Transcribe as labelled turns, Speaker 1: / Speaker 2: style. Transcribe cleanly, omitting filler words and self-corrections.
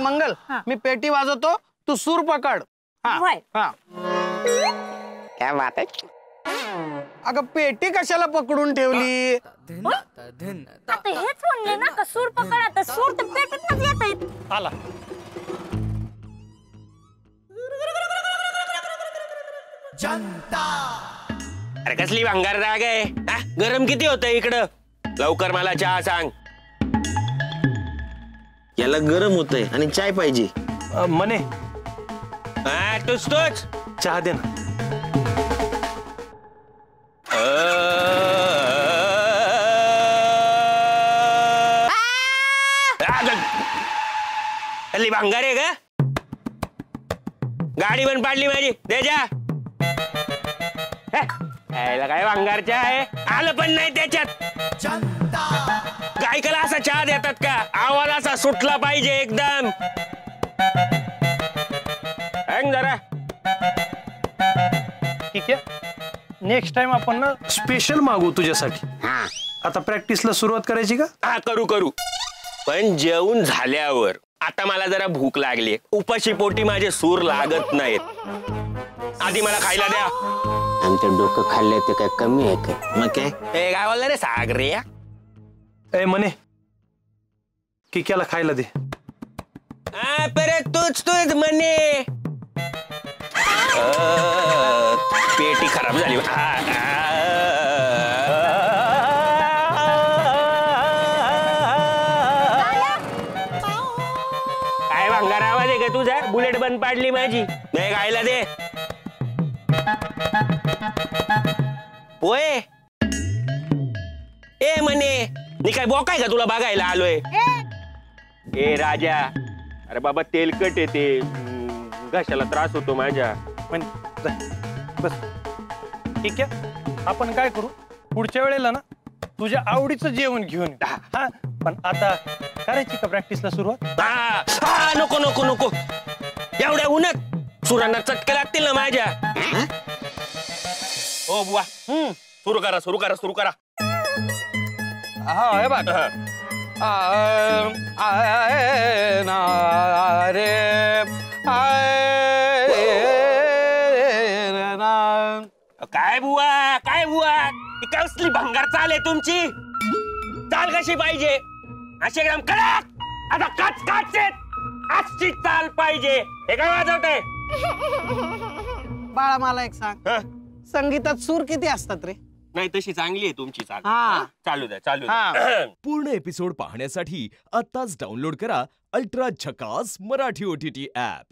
Speaker 1: मंगल मी पेटी वाजवतो, तू सूर पकड.
Speaker 2: क्या बात आहे.
Speaker 1: अगं पेटी कशाला पकडून ठेवली?
Speaker 3: आता हेच म्हणले ना का सूर पकड. आता सूर तर पेटीतच येत आहेत.
Speaker 1: आला.
Speaker 4: अरे कसली भंगार राग आहे. गरम किती होतं इकडं. लवकर मला चहा सांग.
Speaker 2: याला गरम होतंय आणि चाय पाहिजे.
Speaker 1: मने
Speaker 4: तूच
Speaker 1: चहा दे ना.
Speaker 4: कसली भंगार आहे का. गाडी पण पाडली माझी. दे जा. काय भंगारच्या आहे. आलं पण नाही त्याच्यात. गायकाला असा चहा देतात का. आवाज असा सुटला पाहिजे एकदम. जरा
Speaker 1: ठीक आहे. नेक्स्ट टाइम आपण ना स्पेशल मागू तुझ्यासाठी. आता प्रॅक्टिसला सुरुवात करायची का.
Speaker 4: हा करू पण जेवून झाल्यावर. आता मला जरा भूक लागली. उपाशी पोटी माझे सूर लागत नाहीत. आधी मला खायला द्या.
Speaker 2: आमचं डोकं खाल्लंय ते काय कमी आहे का. मग काय
Speaker 4: काय बोलला रे सागरे.
Speaker 1: ए मने किक्याला खायला दे.
Speaker 4: परत तूच म्हणे. पेटी खराब झाली. काय भंगार आवाज आहे का तुझा. बुलेट बंद पाडली माझी. नाही खायला दे. होय ए म्हणे मी काय बोकाय का तुला बघायला आलोय. ए राजा. अरे बाबा तेलकट आहे ते. घशाला त्रास होतो माझ्या.
Speaker 1: पण बस ठीक आहे. आपण काय करू पुढच्या वेळेला ना तुझ्या आवडीचं जेवण घेऊन येऊ. हा पण आता करायची का प्रॅक्टिसला सुरुवात.
Speaker 4: नको एवढ्या उन्हात सुरांना चटके लागतील ना माझ्या. ओ बुवा सुरू करा.
Speaker 1: हा हे बघ.
Speaker 4: काय बुवा कसली भंगार चाल आहे तुमची. चाल कशी पाहिजे. असे एकदम कडक. आता काच आजची चाल पाहिजे. हे काय वाजवतंय.
Speaker 1: बाळा मला एक सांग. संगीतात सूर किती असतात रे.
Speaker 4: नाही तशी चांगली आहे तुमची चाल. चालू
Speaker 1: हा.
Speaker 4: द्या.
Speaker 5: पूर्ण एपिसोड पाहण्यासाठी आताच डाउनलोड करा अल्ट्रा झकास मराठी OTT ऍप.